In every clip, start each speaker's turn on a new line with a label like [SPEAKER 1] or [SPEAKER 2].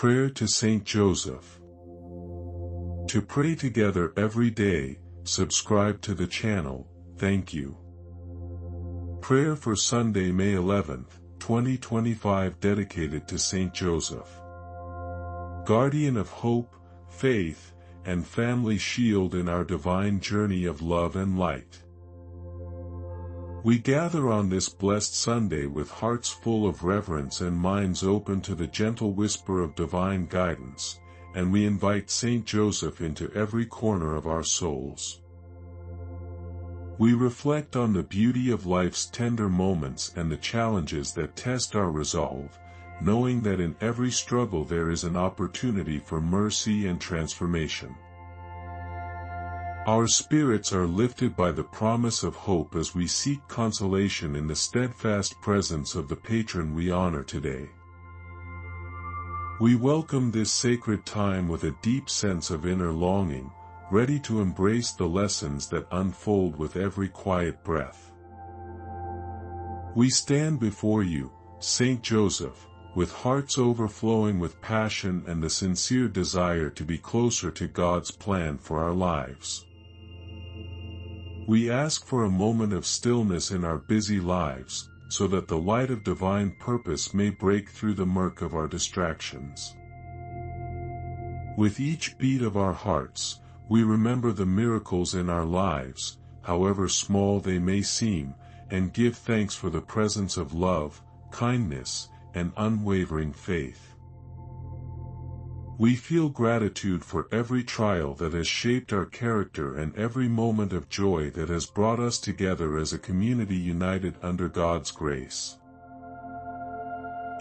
[SPEAKER 1] Prayer to Saint Joseph. To pray together every day, subscribe to the channel, thank you. Prayer for Sunday, May 11th, 2025, dedicated to Saint Joseph. Guardian of hope, faith, and family, shield in our divine journey of love and light. We gather on this blessed Sunday with hearts full of reverence and minds open to the gentle whisper of divine guidance, and we invite Saint Joseph into every corner of our souls. We reflect on the beauty of life's tender moments and the challenges that test our resolve, knowing that in every struggle there is an opportunity for mercy and transformation. Our spirits are lifted by the promise of hope as we seek consolation in the steadfast presence of the patron we honor today. We welcome this sacred time with a deep sense of inner longing, ready to embrace the lessons that unfold with every quiet breath. We stand before you, Saint Joseph, with hearts overflowing with passion and the sincere desire to be closer to God's plan for our lives. We ask for a moment of stillness in our busy lives, so that the light of divine purpose may break through the murk of our distractions. With each beat of our hearts, we remember the miracles in our lives, however small they may seem, and give thanks for the presence of love, kindness, and unwavering faith. We feel gratitude for every trial that has shaped our character and every moment of joy that has brought us together as a community united under God's grace.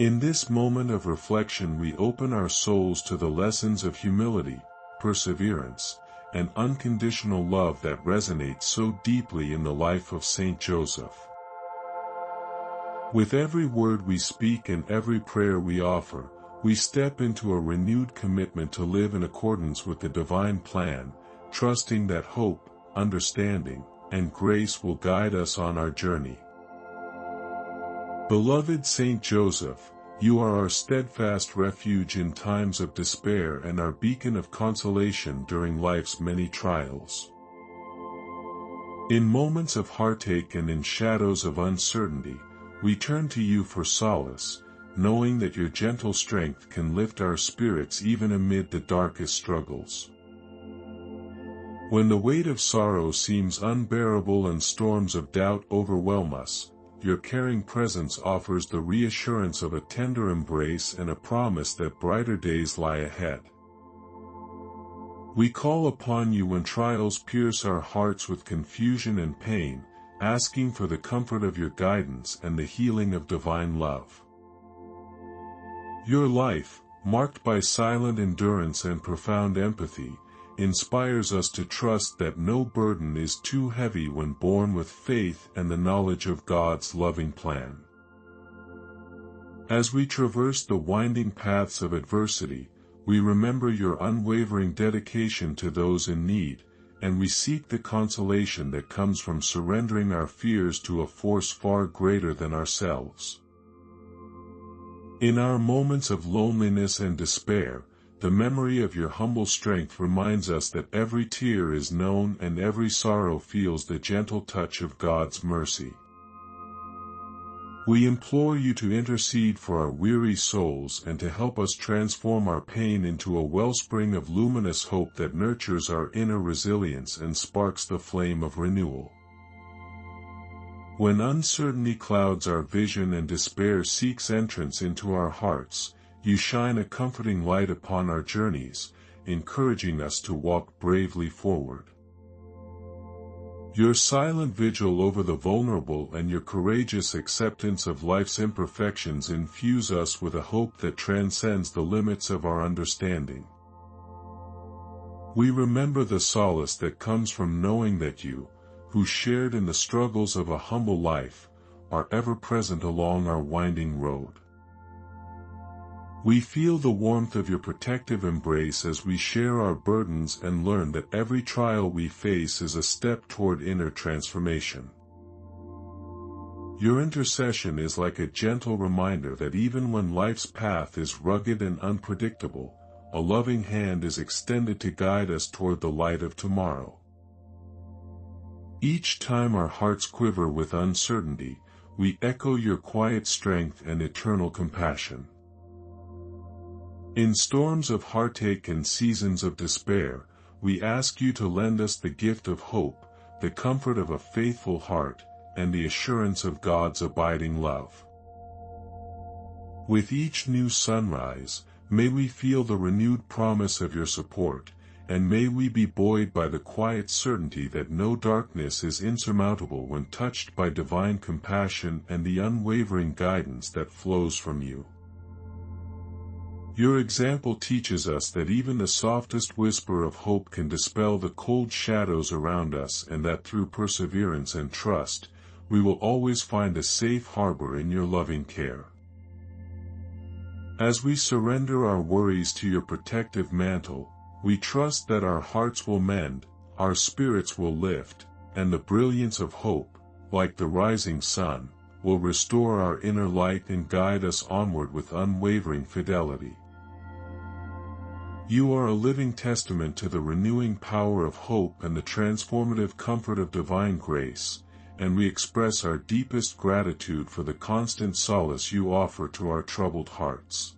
[SPEAKER 1] In this moment of reflection, we open our souls to the lessons of humility, perseverance, and unconditional love that resonates so deeply in the life of Saint Joseph. With every word we speak and every prayer we offer, we step into a renewed commitment to live in accordance with the divine plan, trusting that hope, understanding, and grace will guide us on our journey. Beloved Saint Joseph, you are our steadfast refuge in times of despair and our beacon of consolation during life's many trials. In moments of heartache and in shadows of uncertainty, we turn to you for solace, knowing that your gentle strength can lift our spirits even amid the darkest struggles. When the weight of sorrow seems unbearable and storms of doubt overwhelm us, your caring presence offers the reassurance of a tender embrace and a promise that brighter days lie ahead. We call upon you when trials pierce our hearts with confusion and pain, asking for the comfort of your guidance and the healing of divine love. Your life, marked by silent endurance and profound empathy, inspires us to trust that no burden is too heavy when borne with faith and the knowledge of God's loving plan. As we traverse the winding paths of adversity, we remember your unwavering dedication to those in need, and we seek the consolation that comes from surrendering our fears to a force far greater than ourselves. In our moments of loneliness and despair, the memory of your humble strength reminds us that every tear is known and every sorrow feels the gentle touch of God's mercy. We implore you to intercede for our weary souls and to help us transform our pain into a wellspring of luminous hope that nurtures our inner resilience and sparks the flame of renewal. When uncertainty clouds our vision and despair seeks entrance into our hearts, you shine a comforting light upon our journeys, encouraging us to walk bravely forward. Your silent vigil over the vulnerable and your courageous acceptance of life's imperfections infuse us with a hope that transcends the limits of our understanding. We remember the solace that comes from knowing that you, who shared in the struggles of a humble life, are ever present along our winding road. We feel the warmth of your protective embrace as we share our burdens and learn that every trial we face is a step toward inner transformation. Your intercession is like a gentle reminder that even when life's path is rugged and unpredictable, a loving hand is extended to guide us toward the light of tomorrow. Each time our hearts quiver with uncertainty, we echo your quiet strength and eternal compassion. In storms of heartache and seasons of despair, we ask you to lend us the gift of hope, the comfort of a faithful heart, and the assurance of God's abiding love. With each new sunrise, may we feel the renewed promise of your support, and may we be buoyed by the quiet certainty that no darkness is insurmountable when touched by divine compassion and the unwavering guidance that flows from you. Your example teaches us that even the softest whisper of hope can dispel the cold shadows around us, and that through perseverance and trust, we will always find a safe harbor in your loving care. As we surrender our worries to your protective mantle, we trust that our hearts will mend, our spirits will lift, and the brilliance of hope, like the rising sun, will restore our inner light and guide us onward with unwavering fidelity. You are a living testament to the renewing power of hope and the transformative comfort of divine grace, and we express our deepest gratitude for the constant solace you offer to our troubled hearts.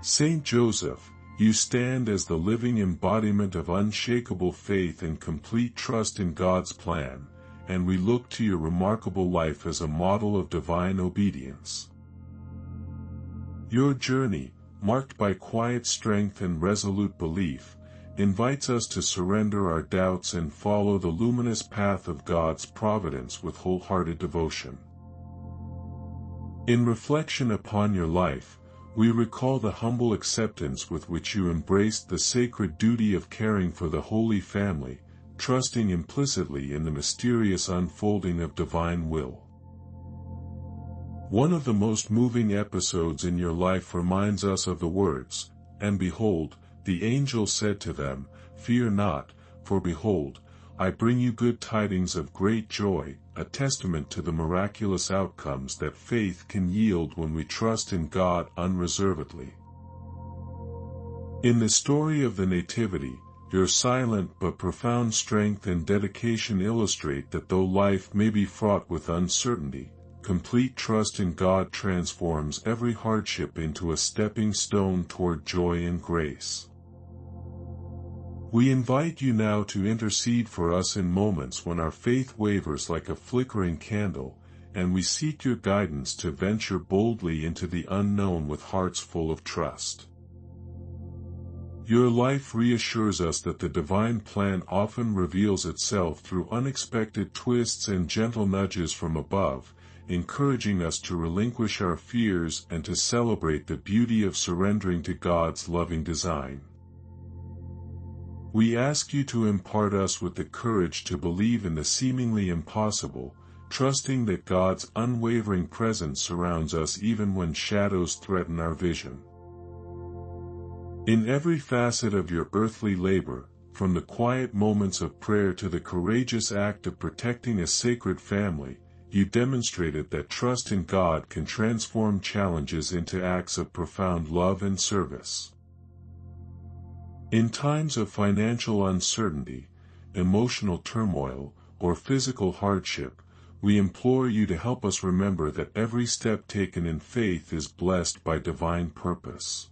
[SPEAKER 1] Saint Joseph, you stand as the living embodiment of unshakable faith and complete trust in God's plan, and we look to your remarkable life as a model of divine obedience. Your journey, marked by quiet strength and resolute belief, invites us to surrender our doubts and follow the luminous path of God's providence with wholehearted devotion. In reflection upon your life, we recall the humble acceptance with which you embraced the sacred duty of caring for the Holy Family, trusting implicitly in the mysterious unfolding of divine will. One of the most moving episodes in your life reminds us of the words, "And behold, the angel said to them, Fear not, for behold, I bring you good tidings of great joy," a testament to the miraculous outcomes that faith can yield when we trust in God unreservedly. In the story of the Nativity, your silent but profound strength and dedication illustrate that though life may be fraught with uncertainty, complete trust in God transforms every hardship into a stepping stone toward joy and grace. We invite you now to intercede for us in moments when our faith wavers like a flickering candle, and we seek your guidance to venture boldly into the unknown with hearts full of trust. Your life reassures us that the divine plan often reveals itself through unexpected twists and gentle nudges from above, encouraging us to relinquish our fears and to celebrate the beauty of surrendering to God's loving design. We ask you to impart us with the courage to believe in the seemingly impossible, trusting that God's unwavering presence surrounds us even when shadows threaten our vision. In every facet of your earthly labor, from the quiet moments of prayer to the courageous act of protecting a sacred family, you demonstrated that trust in God can transform challenges into acts of profound love and service. In times of financial uncertainty, emotional turmoil, or physical hardship, we implore you to help us remember that every step taken in faith is blessed by divine purpose.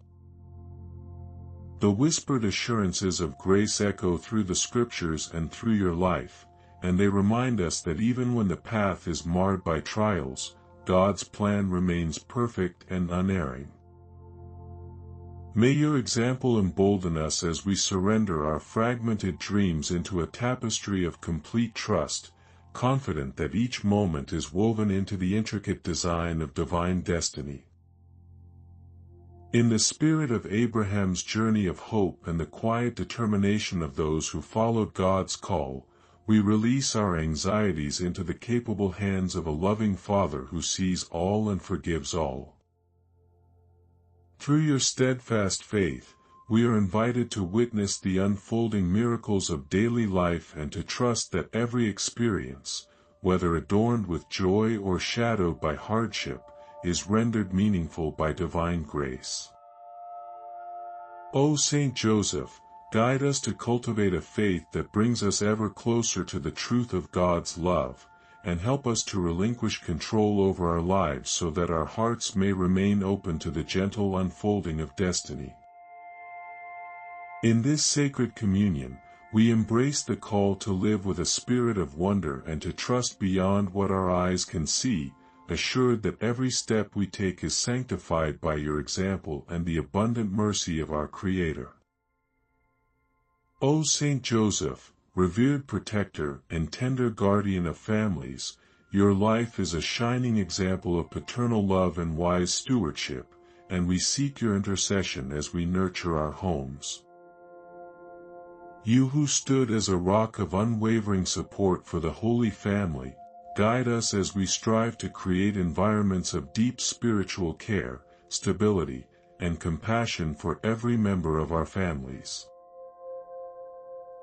[SPEAKER 1] The whispered assurances of grace echo through the Scriptures and through your life, and they remind us that even when the path is marred by trials, God's plan remains perfect and unerring. May your example embolden us as we surrender our fragmented dreams into a tapestry of complete trust, confident that each moment is woven into the intricate design of divine destiny. In the spirit of Abraham's journey of hope and the quiet determination of those who followed God's call, we release our anxieties into the capable hands of a loving Father who sees all and forgives all. Through your steadfast faith, we are invited to witness the unfolding miracles of daily life and to trust that every experience, whether adorned with joy or shadowed by hardship, is rendered meaningful by divine grace. O Saint Joseph, guide us to cultivate a faith that brings us ever closer to the truth of God's love, and help us to relinquish control over our lives so that our hearts may remain open to the gentle unfolding of destiny. In this sacred communion, we embrace the call to live with a spirit of wonder and to trust beyond what our eyes can see, assured that every step we take is sanctified by your example and the abundant mercy of our Creator. O Saint Joseph, revered protector and tender guardian of families, your life is a shining example of paternal love and wise stewardship, and we seek your intercession as we nurture our homes. You who stood as a rock of unwavering support for the Holy Family, guide us as we strive to create environments of deep spiritual care, stability, and compassion for every member of our families.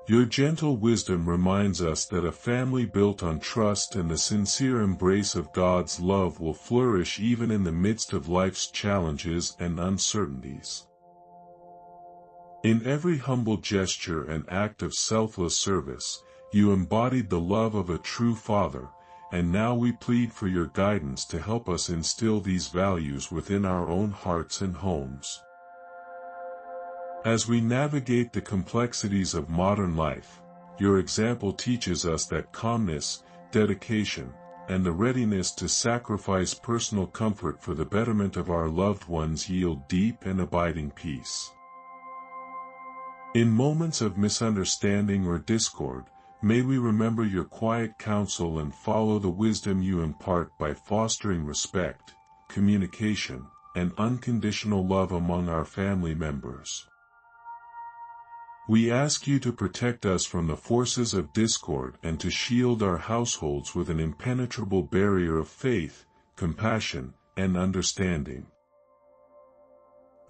[SPEAKER 1] Your gentle wisdom reminds us that a family built on trust and the sincere embrace of God's love will flourish even in the midst of life's challenges and uncertainties. In every humble gesture and act of selfless service, you embodied the love of a true father, and now we plead for your guidance to help us instill these values within our own hearts and homes. As we navigate the complexities of modern life, your example teaches us that calmness, dedication, and the readiness to sacrifice personal comfort for the betterment of our loved ones yield deep and abiding peace. In moments of misunderstanding or discord, may we remember your quiet counsel and follow the wisdom you impart by fostering respect, communication, and unconditional love among our family members. We ask you to protect us from the forces of discord and to shield our households with an impenetrable barrier of faith, compassion, and understanding.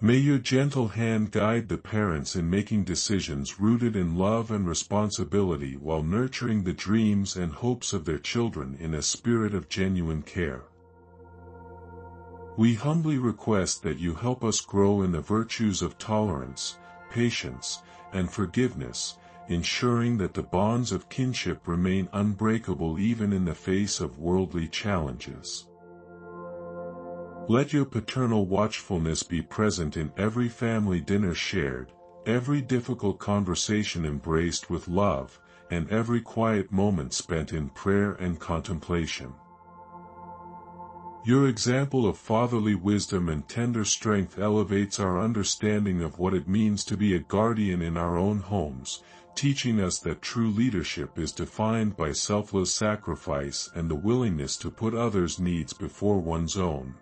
[SPEAKER 1] May your gentle hand guide the parents in making decisions rooted in love and responsibility while nurturing the dreams and hopes of their children in a spirit of genuine care. We humbly request that you help us grow in the virtues of tolerance, patience, and forgiveness, ensuring that the bonds of kinship remain unbreakable even in the face of worldly challenges. Let your paternal watchfulness be present in every family dinner shared, every difficult conversation embraced with love, and every quiet moment spent in prayer and contemplation. Your example of fatherly wisdom and tender strength elevates our understanding of what it means to be a guardian in our own homes, teaching us that true leadership is defined by selfless sacrifice and the willingness to put others' needs before one's own.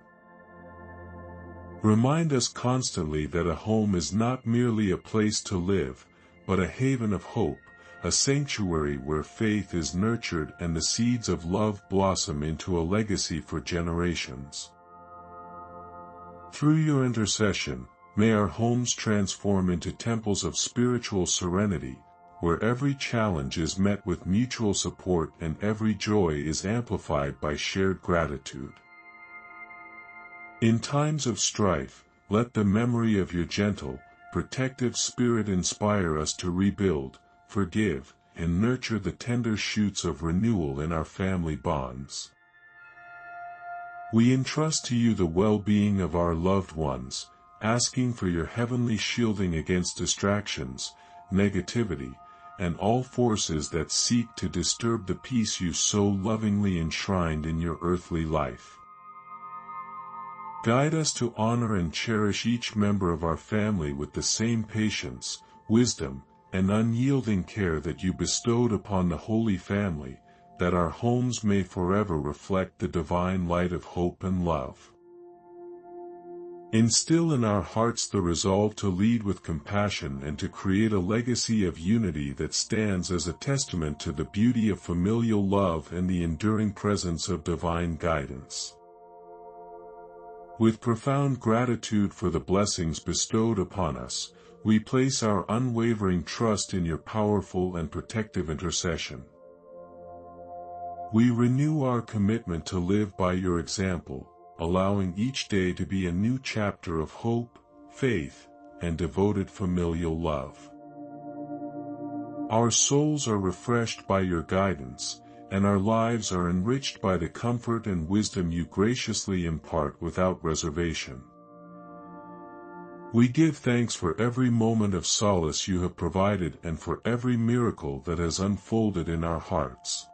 [SPEAKER 1] Remind us constantly that a home is not merely a place to live, but a haven of hope, a sanctuary where faith is nurtured and the seeds of love blossom into a legacy for generations. Through your intercession, may our homes transform into temples of spiritual serenity, where every challenge is met with mutual support and every joy is amplified by shared gratitude. In times of strife, let the memory of your gentle, protective spirit inspire us to rebuild, forgive, and nurture the tender shoots of renewal in our family bonds. We entrust to you the well-being of our loved ones, asking for your heavenly shielding against distractions, negativity, and all forces that seek to disturb the peace you so lovingly enshrined in your earthly life. Guide us to honor and cherish each member of our family with the same patience, wisdom, and unyielding care that you bestowed upon the Holy Family, that our homes may forever reflect the divine light of hope and love. Instill in our hearts the resolve to lead with compassion and to create a legacy of unity that stands as a testament to the beauty of familial love and the enduring presence of divine guidance. With profound gratitude for the blessings bestowed upon us, we place our unwavering trust in your powerful and protective intercession. We renew our commitment to live by your example, allowing each day to be a new chapter of hope, faith, and devoted familial love. Our souls are refreshed by your guidance, and our lives are enriched by the comfort and wisdom you graciously impart without reservation. We give thanks for every moment of solace you have provided and for every miracle that has unfolded in our hearts.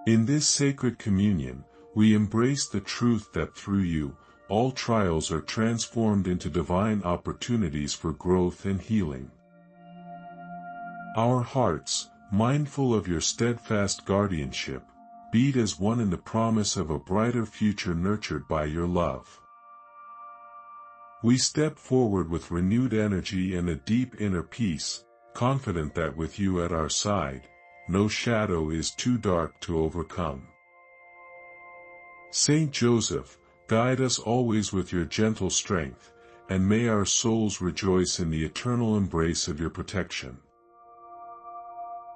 [SPEAKER 1] In this sacred communion, we embrace the truth that through you, all trials are transformed into divine opportunities for growth and healing. Our hearts, mindful of your steadfast guardianship, beat as one in the promise of a brighter future nurtured by your love. We step forward with renewed energy and a deep inner peace, confident that with you at our side, no shadow is too dark to overcome. Saint Joseph, guide us always with your gentle strength, and may our souls rejoice in the eternal embrace of your protection.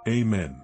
[SPEAKER 1] Amen.